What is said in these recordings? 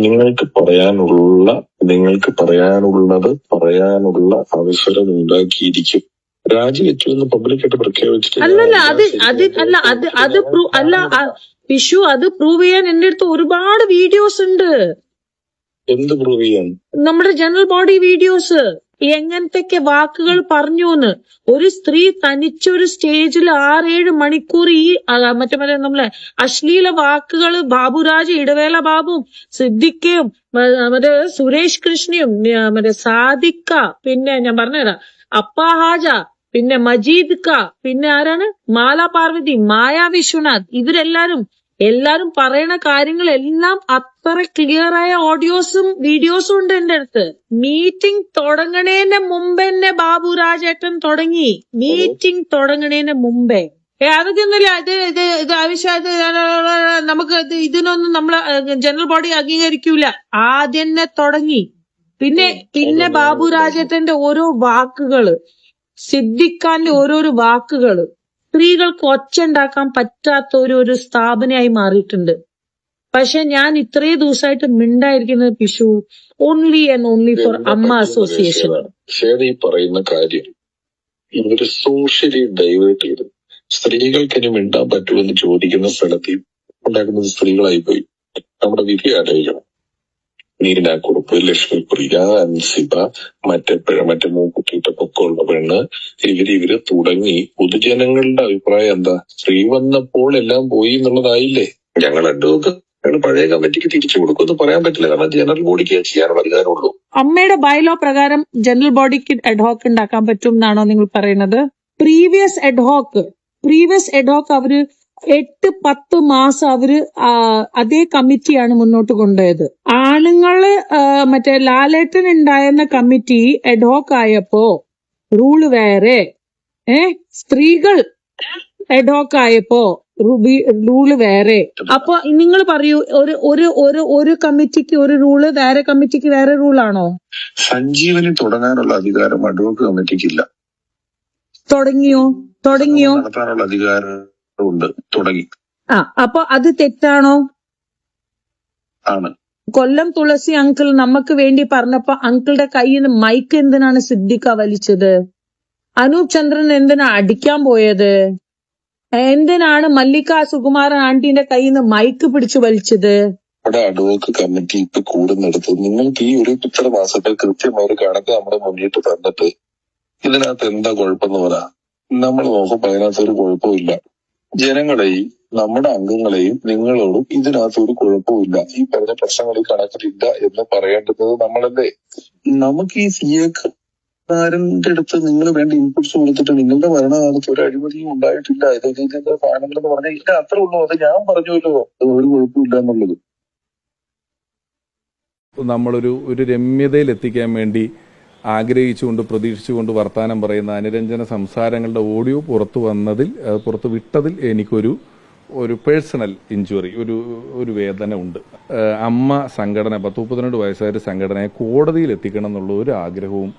നിങ്ങൾക്ക് പറയാനുള്ളത് പറയാനുള്ള അവസരം ഉണ്ടാക്കിയിരിക്കും. രാജിവെച്ചു എന്ന് പബ്ലിക്കായിട്ട് പ്രഖ്യാപിച്ചിട്ട് വിഷു അത് പ്രൂവ് ചെയ്യാൻ എന്റെ അടുത്ത് ഒരുപാട് വീഡിയോസ് ഉണ്ട്. എന്ത് പ്രൂവ് ചെയ്യാൻ? നമ്മുടെ ജനറൽ ബോഡി വീഡിയോസ്. എങ്ങനത്തൊക്കെ വാക്കുകൾ പറഞ്ഞുന്ന്. ഒരു സ്ത്രീ തനിച്ചൊരു സ്റ്റേജിൽ 6-7 മണിക്കൂർ ഈ മറ്റേ നമ്മളെ അശ്ലീല വാക്കുകൾ ബാബുരാജ്, ഇടവേള ബാബുവും സിദ്ദിഖയും മറ്റേ സുരേഷ് കൃഷ്ണയും മറ്റേ സാദിക്ക, പിന്നെ ഞാൻ പറഞ്ഞുതരാം അപ്പാ ഹാജ, പിന്നെ മജീദ് ക, പിന്നെ ആരാണ് മാല പാർവതി, മായ വിശ്വനാഥ്, എല്ലാരും പറയണ കാര്യങ്ങളെല്ലാം അത്ര ക്ലിയർ ആയ ഓഡിയോസും വീഡിയോസും ഉണ്ട് എന്റെ അടുത്ത്. മീറ്റിംഗ് തുടങ്ങണേന്റെ മുമ്പേ തന്നെ ബാബുരാജേട്ടൻ തുടങ്ങി. മീറ്റിംഗ് തുടങ്ങണേന്റെ മുമ്പേ അതൊക്കെ ഒന്നുമില്ല. ഇത് ആവശ്യം നമുക്ക് ഇതിനൊന്നും നമ്മളെ ജനറൽ ബോഡി അംഗീകരിക്കൂല. ആദ്യം തന്നെ തുടങ്ങി. പിന്നെ ബാബുരാജേട്ടന്റെ ഓരോ വാക്കുകള്, സിദ്ദിഖാന്റെ ഓരോരോ വാക്കുകള് സ്ത്രീകൾക്ക് ഒച്ചുണ്ടാക്കാൻ പറ്റാത്ത ഒരു സ്ഥാപനമായി മാറിയിട്ടുണ്ട്. പക്ഷെ ഞാൻ ഇത്രയും ദിവസമായിട്ട് മിണ്ടായിരിക്കുന്നത് പിഷു ഓൺലി ആൻഡ് ഓൺലി ഫോർ അമ്മ അസോസിയേഷൻ. ഈ പറയുന്ന കാര്യം ഇവര് സോഷ്യലി ഡൈവേർട്ട് ചെയ്ത് സ്ത്രീകൾക്ക് ഇനി മിണ്ടാൻ പറ്റുമെന്ന് ചോദിക്കുന്ന സ്ഥലത്ത് ഉണ്ടാക്കുന്നത് സ്ത്രീകളായി പോയി. നമ്മുടെ വിധി ആലോചിക്കണം. നീനാക്കുറുപ്പ്, ലക്ഷ്മിപ്രിയ, അൻസിബ, മറ്റേ മൂക്കുത്തിയിട്ട് പൊക്കമുള്ള പെണ്ണ്, ഇവര് തുടങ്ങി. പൊതുജനങ്ങളുടെ അഭിപ്രായം എന്താ? സ്ത്രീ വന്നപ്പോൾ എല്ലാം പോയി എന്നുള്ളതായില്ലേ? ഞങ്ങൾ അഡ്വൊക്കേറ്റ് പഴയ കമ്മിറ്റിക്ക് തിരിച്ചു കൊടുക്കുമെന്ന് പറയാൻ പറ്റില്ല. കാരണം ജനറൽ ബോഡിക്ക് ചെയ്യാനുള്ള അധികാരമുള്ളൂ. അമ്മയുടെ ബൈലോ പ്രകാരം ജനറൽ ബോഡിക്ക് അഡ്ഹോക്ക് ഉണ്ടാക്കാൻ പറ്റും എന്നാണോ നിങ്ങൾ പറയുന്നത്? പ്രീവിയസ് അഡ്ഹോക്ക് അവര് 8-10 മാസം അവര് അതേ കമ്മിറ്റിയാണ് മുന്നോട്ട് കൊണ്ടുപോയത്. ആണുങ്ങള് മറ്റേ ലാലേട്ടൻ ഉണ്ടായിരുന്ന കമ്മിറ്റി അഡ്ഹോക്ക് ആയപ്പോ റൂള് വേറെ, സ്ത്രീകൾ അഡ്ഹോക്ക് ആയപ്പോ റൂള് വേറെ. അപ്പൊ നിങ്ങൾ പറയൂ, ഒരു കമ്മിറ്റിക്ക് ഒരു റൂള്, വേറെ കമ്മിറ്റിക്ക് വേറെ റൂളാണോ? സഞ്ജീവനി തുടങ്ങാനുള്ള അധികാരം അഡ്വോക്കേറ്റ് കമ്മിറ്റിക്കില്ല. തുടങ്ങിയോ? നടത്താനുള്ള അധികാരം ഉണ്ട്. തുടങ്ങി. അപ്പൊ അത് തെറ്റാണോ? ആണ്. കൊല്ലം തുളസി അങ്കിൾ നമുക്ക് വേണ്ടി പറഞ്ഞപ്പോ അങ്കിളുടെ കയ്യിൽ നിന്ന് മൈക്ക് എന്തിനാണ് സിദ്ദിഖ വലിച്ചത്? അനൂപ് ചന്ദ്രൻ എന്തിനാ അടിക്കാൻ പോയത്? എന്തിനാണ് മല്ലിക സുകുമാരൻ ആന്റിന്റെ കയ്യിൽ നിന്ന് മൈക്ക് പിടിച്ചു വലിച്ചത്? അഡ്വോക്കേറ്റ് കമ്മിറ്റി ഇപ്പൊ കൂടുന്നിടത്ത് നിങ്ങൾക്ക് ഈ ഒരു ഇത്ര മാസത്തെ കൃത്യമായ ഒരു കണക്ക് നമ്മുടെ മുന്നിട്ട് തന്നിട്ട് ഇതിനകത്ത് എന്താ കുഴപ്പമെന്ന് പറയാ. നമ്മൾ നോക്കുമ്പോ അതിനകത്ത് ഒരു കുഴപ്പമില്ല. ജനങ്ങളെയും നമ്മുടെ അംഗങ്ങളെയും നിങ്ങളോടും ഇതിനകത്ത് ഒരു കുഴപ്പമില്ല. ഈ പറഞ്ഞ പ്രശ്നങ്ങളിൽ കണക്കിലില്ല എന്ന് പറയേണ്ടത് നമ്മളല്ലേ? നമുക്ക് ഈ സിഎക്കാരന്റെ അടുത്ത് നിങ്ങൾ വേണ്ട ഇൻപുട്സ് കൊടുത്തിട്ട് നിങ്ങളുടെ ഭരണകാലത്ത് ഒരു അഴിമതിയും ഉണ്ടായിട്ടില്ല, ഇതിന്റെ സാധനങ്ങൾ എന്ന് പറഞ്ഞാൽ ഇല്ല, അത്രേ ഉള്ളൂ. അത് ഞാൻ പറഞ്ഞല്ലോ, ഒരു കുഴപ്പമില്ല എന്നുള്ളത്. നമ്മളൊരു രമ്യതയിൽ എത്തിക്കാൻ വേണ്ടി ആഗ്രഹിച്ചുകൊണ്ട് പ്രതീക്ഷിച്ചുകൊണ്ട് വർത്താനം പറയുന്ന അനുരഞ്ജന സംസാരങ്ങളുടെ ഓഡിയോ പുറത്തു വിട്ടതിൽ എനിക്കൊരു പേഴ്സണൽ ഇഞ്ചുറി, ഒരു വേദന ഉണ്ട്. അമ്മ സംഘടന 10-32 വയസ്സായ സംഘടനയെ കോടതിയിൽ എത്തിക്കണം എന്നുള്ള ഒരു ആഗ്രഹവും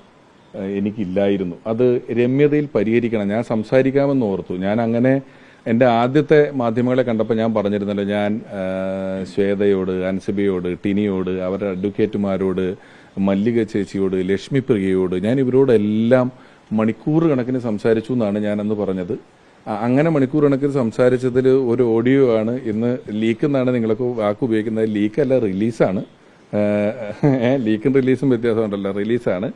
എനിക്കില്ലായിരുന്നു. അത് രമ്യതയിൽ പരിഹരിക്കണം. ഞാൻ സംസാരിക്കാമെന്ന് ഓർത്തു. ഞാൻ അങ്ങനെ എൻ്റെ ആദ്യത്തെ മാധ്യമങ്ങളെ കണ്ടപ്പോൾ ഞാൻ പറഞ്ഞിരുന്നല്ലോ, ഞാൻ ശ്വേതയോട്, അൻസിബയോട്, ടിനിയോട്, അവരുടെ അഡ്വക്കേറ്റുമാരോട്, മല്ലിക ചേച്ചിയോട്, ലക്ഷ്മിപ്രിയയോട്, ഞാൻ ഇവരോടെല്ലാം മണിക്കൂർ കണക്കിന് സംസാരിച്ചു എന്നാണ് ഞാനന്ന് പറഞ്ഞത്. അങ്ങനെ മണിക്കൂർ കണക്കിന് സംസാരിച്ചതിൽ ഒരു ഓഡിയോ ആണ് ഇന്ന് ലീക്ക് എന്നാണ് നിങ്ങളൊക്കെ വാക്ക് ഉപയോഗിക്കുന്നത്. ലീക്കല്ല, റിലീസാണ്. ലീക്കും റിലീസും വ്യത്യാസമുണ്ടല്ലോ. റിലീസാണ്.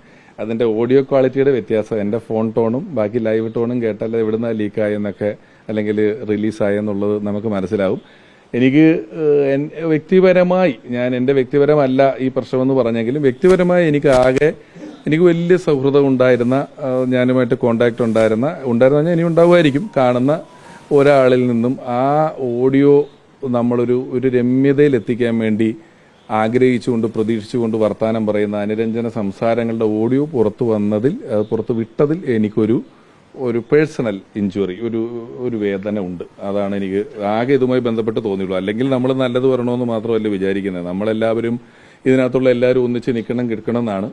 അതിൻ്റെ ഓഡിയോ ക്വാളിറ്റിയുടെ വ്യത്യാസം. എൻ്റെ ഫോൺ ടോണും ബാക്കി ലൈവ് ടോണും കേട്ടാൽ എവിടുന്ന ലീക്കായെന്നൊക്കെ അല്ലെങ്കിൽ റിലീസായെന്നുള്ളത് നമുക്ക് മനസ്സിലാവും. എനിക്ക് വ്യക്തിപരമായി, ഞാൻ എൻ്റെ വ്യക്തിപരമല്ല ഈ പ്രശ്നമെന്ന് പറഞ്ഞെങ്കിലും വ്യക്തിപരമായി എനിക്ക് വലിയ സൗഹൃദം ഉണ്ടായിരുന്ന, ഞാനുമായിട്ട് കോണ്ടാക്ട് ഉണ്ടായിരുന്ന ഇനി ഉണ്ടാവുമായിരിക്കും, കാണുന്ന ഒരാളിൽ നിന്നും ആ ഓഡിയോ നമ്മളൊരു രമ്യതയിൽ എത്തിക്കാൻ വേണ്ടി ആഗ്രഹിച്ചുകൊണ്ട് പ്രതീക്ഷിച്ചുകൊണ്ട് വർത്താനം പറയുന്ന അനുരഞ്ജന സംസാരങ്ങളുടെ ഓഡിയോ പുറത്തു വിട്ടതിൽ എനിക്കൊരു പേഴ്സണൽ ഇഞ്ചുറി, ഒരു വേദന ഉണ്ട്. അതാണ് എനിക്ക് ആകെ ഇതുമായി ബന്ധപ്പെട്ട് തോന്നിയുള്ളൂ. അല്ലെങ്കിൽ നമ്മൾ നല്ലത് വരണമെന്ന് മാത്രമല്ല വിചാരിക്കുന്നത്. നമ്മളെല്ലാവരും ഇതിനകത്തുള്ള എല്ലാവരും ഒന്നിച്ച് നിൽക്കണം എന്നാണ്.